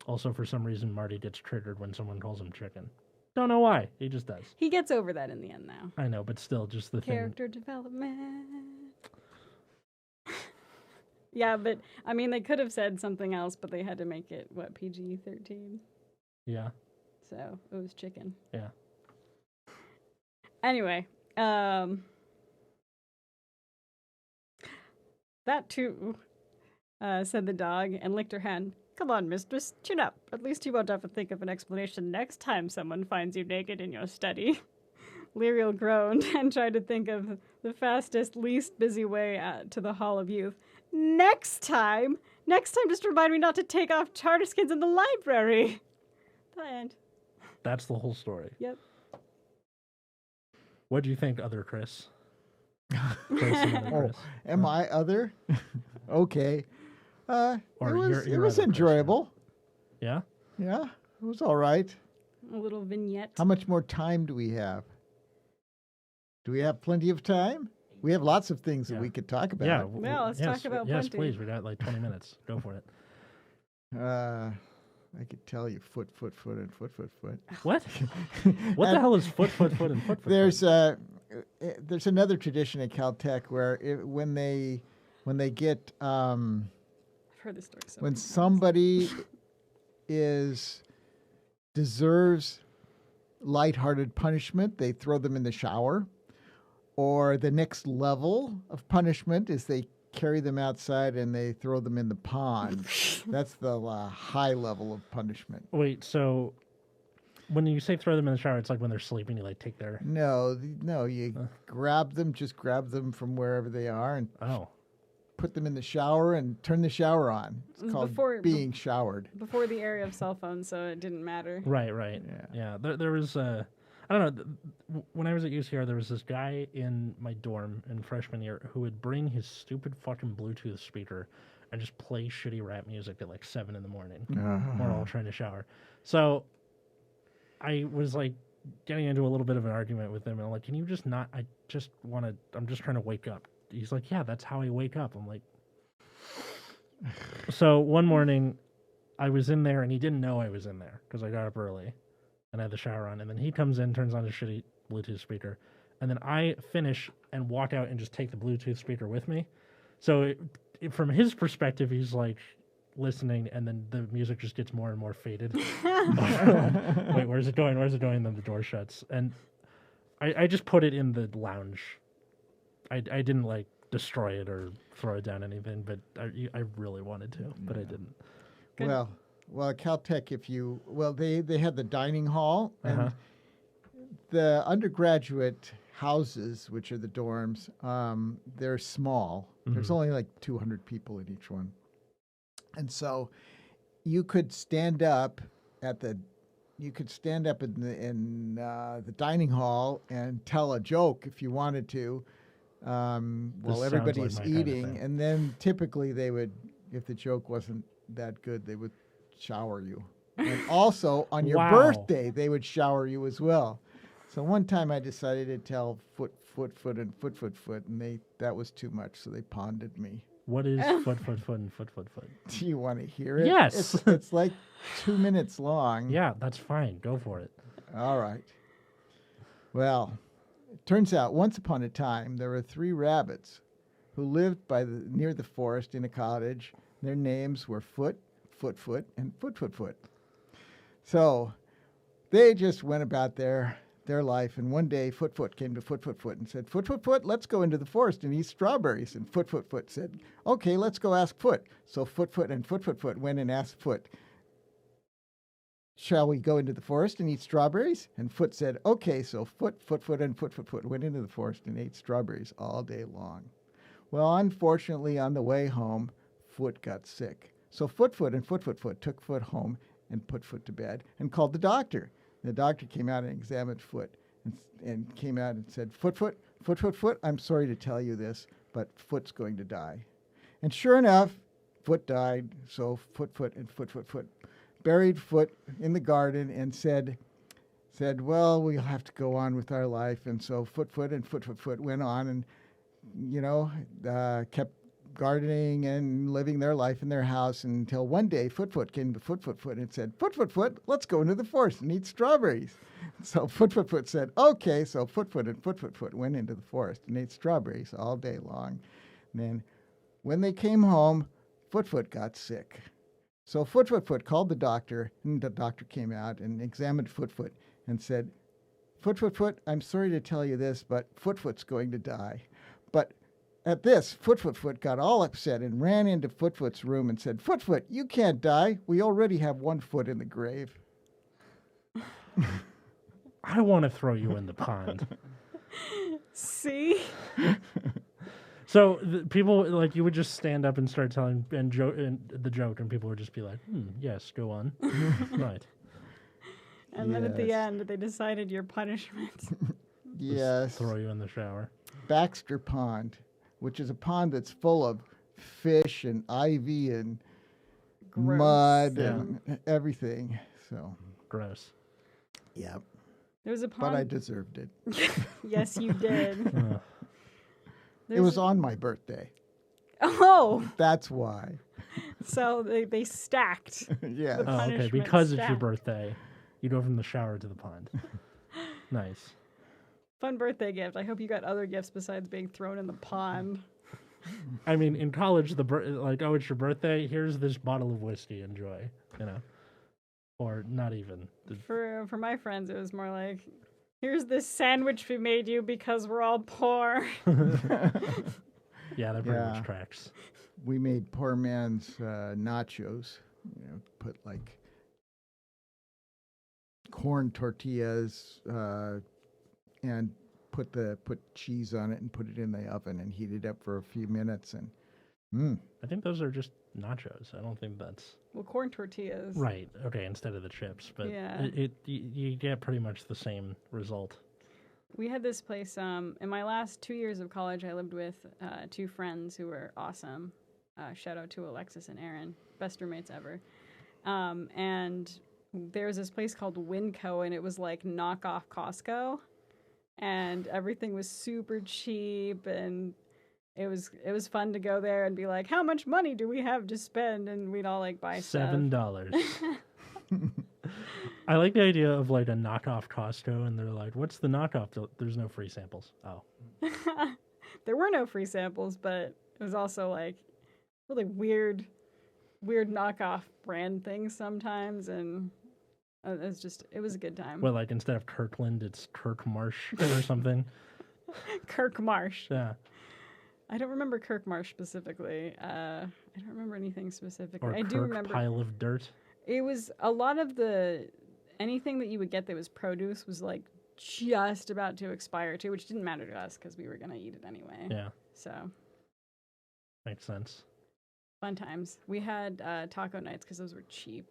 Also, for some reason, Marty gets triggered when someone calls him chicken. Don't know why. He just does. He gets over that in the end, though. I know, but still, just the character development. Yeah, but I mean, they could have said something else, but they had to make it PG-13. Yeah. So it was chicken. Yeah. Anyway, that too, said the dog and licked her hand. Come on, mistress, chin up. At least you won't have to think of an explanation next time someone finds you naked in your study. Lyriel groaned and tried to think of the fastest, least busy way to the Hall of Youth. Next time, just remind me not to take off charter skins in the library. The end. That's the whole story. Yep. What do you think, other Chris? Chris. Am I other? Okay. Or it was enjoyable. Chris, yeah? Yeah, it was all right. A little vignette. How much more time do we have? Do we have plenty of time? We have lots of things that we could talk about. Yeah. Well, let's talk about plenty. Yes, please. We got like 20 minutes. Go for it. I could tell you foot, and foot. What? What the hell is foot, and foot? There's another tradition at Caltech where when they get I've heard this story so when many somebody deserves lighthearted punishment, they throw them in the shower. Or the next level of punishment is they carry them outside and they throw them in the pond. That's the high level of punishment. Wait, so when you say throw them in the shower, it's like when they're sleeping, you like take their... No, you grab them from wherever they are and put them in the shower and turn the shower on. It's called being showered. Before the era of cell phones, so it didn't matter. Right. Yeah. There was I don't know. When I was at UCR, there was this guy in my dorm in freshman year who would bring his stupid fucking Bluetooth speaker and just play shitty rap music at like 7 a.m. We're all trying to shower. So I was like getting into a little bit of an argument with him, and I'm like, "Can you just not? I'm just trying to wake up." He's like, "Yeah, that's how I wake up." I'm like, so one morning I was in there, and he didn't know I was in there because I got up early. And I had the shower on, and then he comes in, turns on his shitty Bluetooth speaker, and then I finish and walk out and just take the Bluetooth speaker with me. So from his perspective, he's like listening, and then the music just gets more and more faded. Wait, where's it going? And then the door shuts, and I just put it in the lounge. I didn't like destroy it or throw it down anything, but I really wanted to, but I didn't. Good. Well, Caltech, they had the dining hall, and the undergraduate houses, which are the dorms, they're small. Mm-hmm. There's only like 200 people in each one. And so you could stand up in the dining hall and tell a joke if you wanted to, while everybody is eating. And then typically they would, if the joke wasn't that good, they would shower you. And also on your birthday they would shower you as well. So one time I decided to tell foot and foot, and that was too much, so they ponded me. What is foot and foot? Do you want to hear it? Yes. It's like 2 minutes long. Yeah, that's fine. Go for it. All right. Well, it turns out once upon a time there were 3 rabbits who lived near the forest in a cottage. Their names were Foot, and Foot. So they just went about their their life. And one day, Foot came to Foot and said, Foot, let's go into the forest and eat strawberries. And Foot said, okay, let's go ask Foot. So Foot and Foot went and asked Foot, shall we go into the forest and eat strawberries? And Foot said, okay. So Foot and Foot went into the forest and ate strawberries all day long. Well, unfortunately, on the way home, Foot got sick. So Foot and Foot took Foot home and put Foot to bed and called the doctor. The doctor came out and examined Foot and came out and said, Foot, I'm sorry to tell you this, but Foot's going to die. And sure enough, Foot died. So Foot and Foot buried Foot in the garden and said, well, we'll have to go on with our life. And so Foot and Foot went on and, kept gardening and living their life in their house until one day Foot came to Foot and said, Foot, let's go into the forest and eat strawberries. So Foot said, okay. So Foot and Foot went into the forest and ate strawberries all day long. And then when they came home, Foot got sick. So Foot called the doctor, and the doctor came out and examined Foot and said, Foot, I'm sorry to tell you this, but Foot's going to die. But at this, Foot got all upset and ran into Foot's room and said, Foot, you can't die. We already have one foot in the grave. I want to throw you in the pond. See? So people, like, you would just stand up and start telling the joke, and people would just be like, yes, go on. Right. And then at the end, they decided your punishment. Yes. Just throw you in the shower. Baxter Pond, which is a pond that's full of fish and ivy and Gross. mud and everything. So Gross. Yep. There was a pond. But I deserved it. Yes, you did. It was on my birthday. Oh. That's why. So they stacked. Yes. Oh, okay. Because it's your birthday, you go from the shower to the pond. Nice. Fun birthday gift. I hope you got other gifts besides being thrown in the pond. I mean, in college, oh, it's your birthday. Here's this bottle of whiskey. Enjoy. Or not even. For my friends, it was more like, here's this sandwich we made you because we're all poor. Yeah, that pretty much tracks. We made poor man's nachos. Put like corn tortillas and put cheese on it and put it in the oven and heat it up for a few minutes and I think those are just nachos. I don't think that's corn tortillas. Right. Okay, instead of the chips, but yeah. You get pretty much the same result. We had this place in my last 2 years of college. I lived with two friends who were awesome. Shout out to Alexis and Aaron, best roommates ever. And there was this place called Winco, and it was like knockoff Costco, and everything was super cheap, and it was fun to go there and be like, how much money do we have to spend? And we'd all like buy $7. I like the idea of like a knockoff Costco, and they're like, what's the knockoff? There's no free samples. Oh. There were no free samples, but it was also like really weird knockoff brand things sometimes, and it was a good time. Well, like instead of Kirkland, it's Kirk Marsh or something. Kirk Marsh. Yeah. I don't remember Kirk Marsh specifically. I don't remember anything specifically. Or I do remember pile of dirt. It was a lot of anything that you would get that was produce was like just about to expire too, which didn't matter to us because we were gonna eat it anyway. Yeah. So. Makes sense. Fun times. We had taco nights because those were cheap.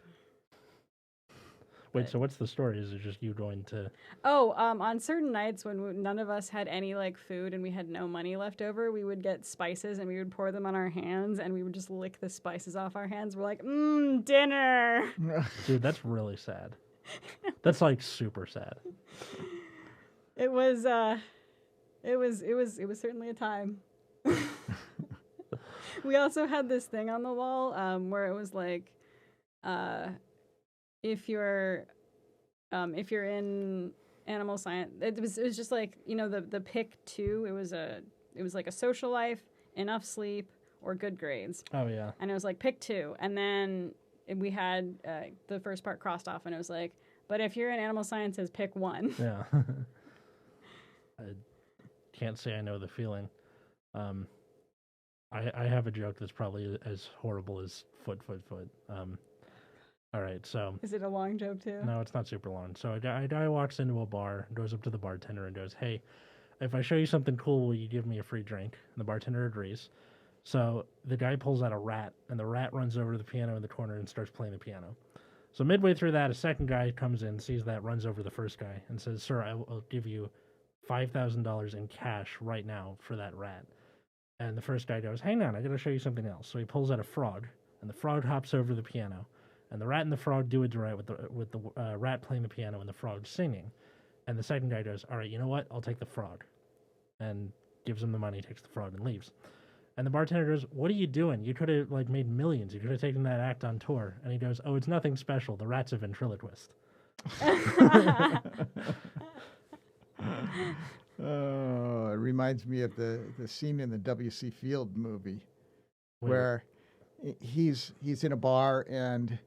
Wait, so what's the story? Is it just you going to... Oh, on certain nights when none of us had any like food and we had no money left over, we would get spices and we would pour them on our hands and we would just lick the spices off our hands. We're like, dinner. Dude, that's really sad. That's like super sad. It was certainly a time. We also had this thing on the wall where it was like, if you're in animal science, it was just like, the pick 2. It was like a social life, enough sleep, or good grades. Oh yeah. And it was like pick 2, and then we had the first part crossed off, and it was like, but if you're in animal sciences, pick one. Yeah. I can't say I know the feeling. I have a joke that's probably as horrible as foot. All right, so Is it a long joke too? no, it's not super long. So a guy walks into a bar, goes up to the bartender and goes, "Hey, if I show you something cool, will you give me a free drink?" And the bartender agrees. So the guy pulls out a rat, and the rat runs over to the piano in the corner and starts playing the piano. So midway through that, a second guy comes in, sees that, runs over to the first guy, and says, "Sir, I'll give you $5,000 in cash right now for that rat." And the first guy goes, "Hang on, I got to show you something else." So he pulls out a frog, and the frog hops over the piano, and the rat and the frog do it right with the rat playing the piano and the frog singing. And the second guy goes, "All right, you know what? I'll take the frog," and gives him the money, takes the frog, and leaves. And the bartender goes, "What are you doing? You could have made millions. You could have taken that act on tour." And he goes, "Oh, it's nothing special. The rat's a ventriloquist." Oh, it reminds me of the scene in the W.C. Field movie where he's in a bar and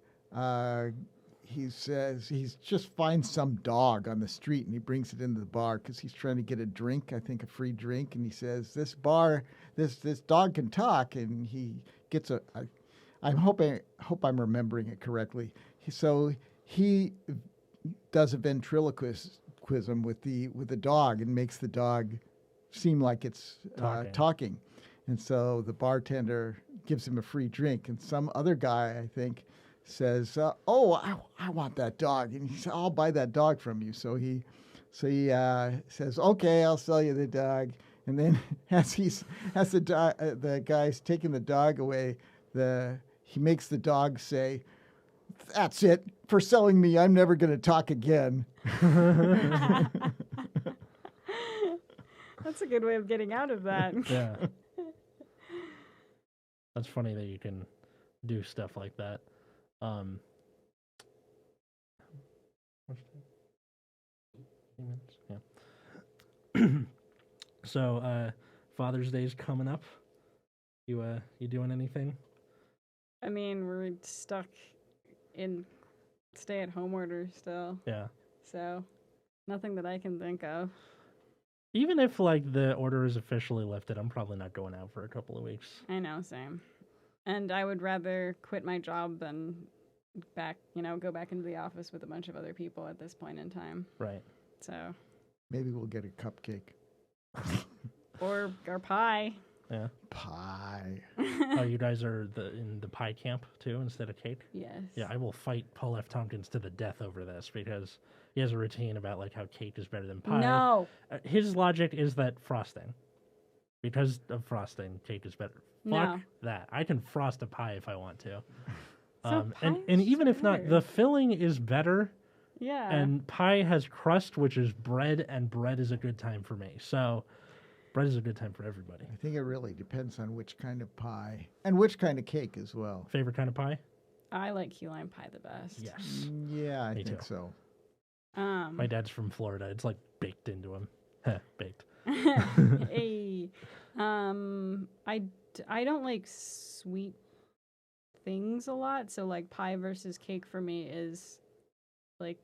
he says he's just finds some dog on the street and he brings it into the bar because he's trying to get a drink, I think a free drink, and he says this dog can talk, and he gets I hope I'm remembering it correctly. So he does a ventriloquism with the dog and makes the dog seem like it's talking. And so the bartender gives him a free drink, and some other guy, I think, says, "Oh, I want that dog," and he says, "I'll buy that dog from you." So he says, "Okay, I'll sell you the dog." And then as the guy's taking the dog away, he makes the dog say, "That's it. For selling me, I'm never going to talk again." That's a good way of getting out of that. Yeah. That's funny that you can do stuff like that. Yeah. So, Father's Day's coming up. You doing anything? I mean, we're stuck in stay-at-home order still. Yeah. So, nothing that I can think of. Even if the order is officially lifted, I'm probably not going out for a couple of weeks. I know, same. And I would rather quit my job than go back into the office with a bunch of other people at this point in time. Right. So maybe we'll get a cupcake. or pie. Yeah. Pie. Oh, you guys are in the pie camp too instead of cake? Yes. Yeah, I will fight Paul F. Tompkins to the death over this because he has a routine about how cake is better than pie. No. His logic is that frosting. Because of frosting, cake is better. No. Fuck that. I can frost a pie if I want to. So and even if not, the filling is better. Yeah. And pie has crust, which is bread, and bread is a good time for me. So bread is a good time for everybody. I think it really depends on which kind of pie and which kind of cake as well. Favorite kind of pie? I like key lime pie the best. Yes. Yeah, I Me think too. so. My dad's from Florida. It's baked into him. Baked. Hey. I don't like sweet things a lot, so pie versus cake for me is but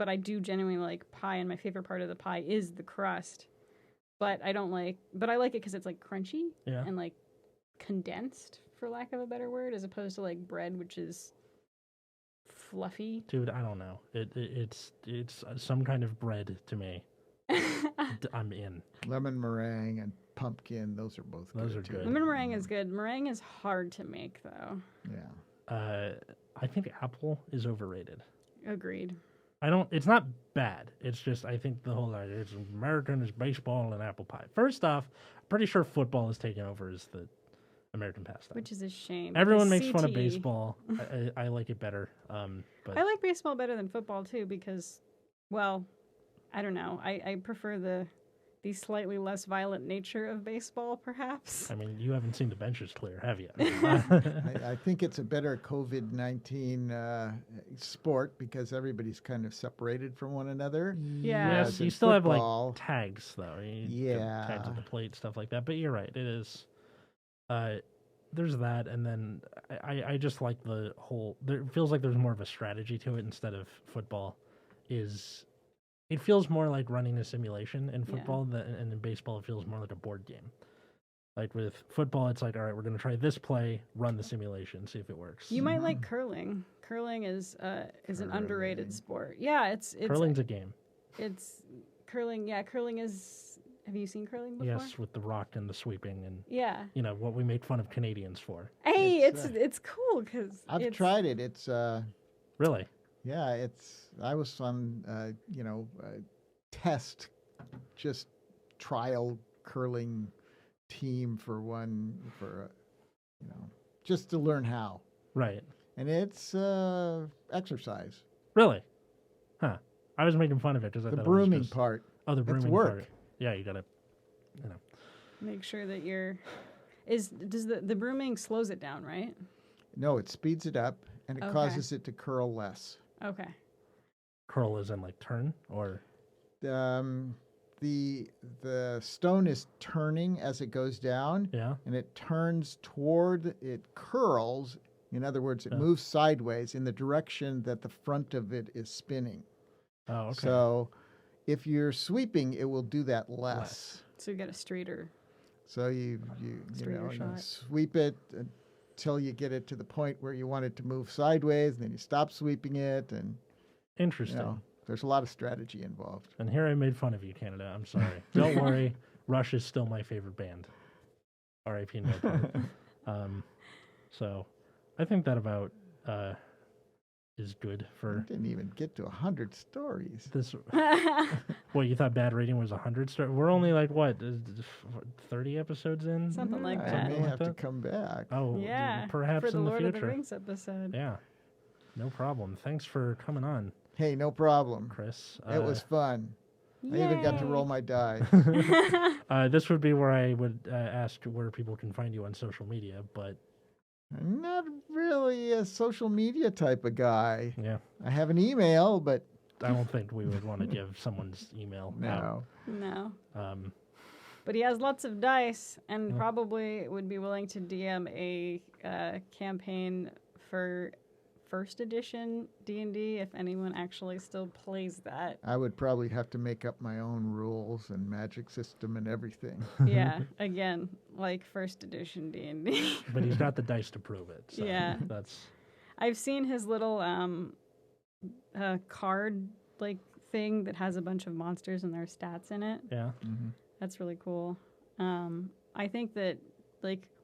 I do genuinely like pie, and my favorite part of the pie is the crust. But I like it because it's crunchy and condensed, for lack of a better word, as opposed to bread, which is fluffy. Dude, I don't know. It's some kind of bread to me. I'm in. Lemon meringue and pumpkin, those are both good. Those are good. Lemon meringue is good. Meringue is hard to make, though. Yeah. I think apple is overrated. Agreed. It's not bad. It's just, I think the whole idea is American is baseball and apple pie. First off, I'm pretty sure football is taken over as the American pastime. Which is a shame. Everyone makes fun of baseball. I like it better. But I like baseball better than football, too, because, well, I don't know. I prefer the slightly less violent nature of baseball, perhaps. I mean, you haven't seen the benches clear, have you? I think it's a better COVID-19 sport because everybody's kind of separated from one another. Yeah. Yes, you still have tags though. Tags at the plate, stuff like that. But you're right. It is. there's that, and then I just like the whole. It feels like there's more of a strategy to it instead of football. It feels more like running a simulation in football, and in baseball it feels more like a board game. Like with football, it's like, all right, we're going to try this play, run the simulation, see if it works. You might like curling. Curling is an underrated sport. Yeah, it's Curling's a game. It's curling. Yeah, curling is. Have you seen curling before? Yes, with the rock and the sweeping and yeah, what we made fun of Canadians for. Hey, it's cool because I've tried it. It's really. Yeah, I was on test, just trial curling team for just to learn how. Right. And it's exercise. Really? Huh. I was making fun of it because I the thought brooming it was just, part. Oh, the brooming it's work. part. Yeah, you gotta, make sure that does the brooming slows it down, right? No, it speeds it up and it causes it to curl less. Okay. Curl is in like turn or. The stone is turning as it goes down. Yeah. And it turns toward it curls. In other words, it moves sideways in the direction that the front of it is spinning. Oh, okay. So if you're sweeping, it will do that less. So you get a straighter. So you sweep it until you get it to the point where you want it to move sideways, and then you stop sweeping it, and interesting. There's a lot of strategy involved. And here I made fun of you, Canada. I'm sorry. Don't worry. Rush is still my favorite band. R.I.P. No part. So I think that about is good for. I didn't even get to 100 stories. This. What, you thought bad rating was 100 stories? We're only like, 30 episodes in? Something like that. I may have to come back. Oh, yeah. Perhaps for the in the Lord future. of the Rings episode. Yeah. No problem. Thanks for coming on. Hey, no problem. Chris. It was fun. Yay. I even got to roll my die. This would be where I would ask where people can find you on social media, but... I'm not really a social media type of guy. Yeah. I have an email, but... I don't think we would want to give someone's email out. No. But he has lots of dice and probably would be willing to DM a campaign for... first edition D&D if anyone actually still plays that. I would probably have to make up my own rules and magic system and everything. Yeah, again, like first edition D&D. But he's got the dice to prove it. So yeah. I've seen his little card like thing that has a bunch of monsters and their stats in it. Yeah. Mm-hmm. That's really cool. I think that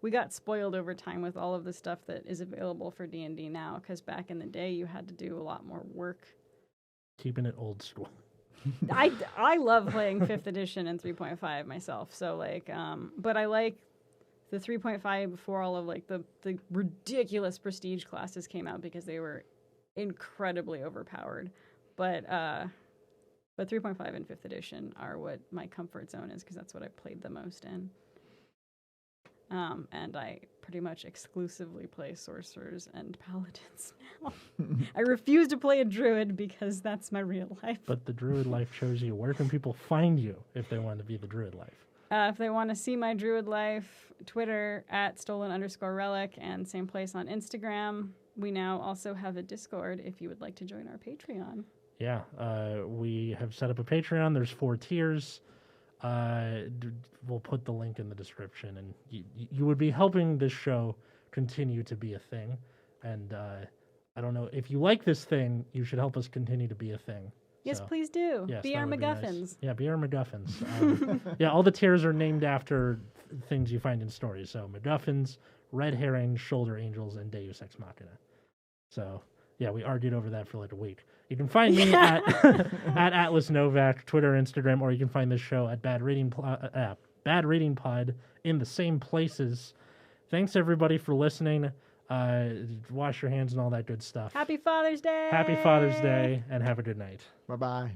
we got spoiled over time with all of the stuff that is available for D&D now, because back in the day you had to do a lot more work. Keeping it old school. I love playing 5th edition and 3.5 myself. So but I like the 3.5 before all of the ridiculous prestige classes came out because they were incredibly overpowered. But 3.5 and 5th edition are what my comfort zone is because that's what I played the most in. And I pretty much exclusively play sorcerers and paladins now. I refuse to play a druid because that's my real life. But the druid life chose you. Where can people find you if they want to be the druid life? If they want to see my druid life, Twitter @stolen_relic and same place on Instagram. We now also have a Discord if you would like to join our Patreon. Yeah, we have set up a Patreon. There's 4 tiers. We'll put the link in the description, and you would be helping this show continue to be a thing. And I don't know, if you like this thing, you should help us continue to be a thing. Yes, so, please do. yes, be our MacGuffins. Nice. Yeah, be our MacGuffins. Yeah, all the tiers are named after things you find in stories. So MacGuffins, Red Herring, Shoulder Angels, and Deus Ex Machina. So yeah, we argued over that for like a week. You can find me at Atlas Novak, Twitter, Instagram, or you can find this show at Bad Reading Pod in the same places. Thanks everybody for listening. Wash your hands and all that good stuff. Happy Father's Day. Happy Father's Day, and have a good night. Bye-bye.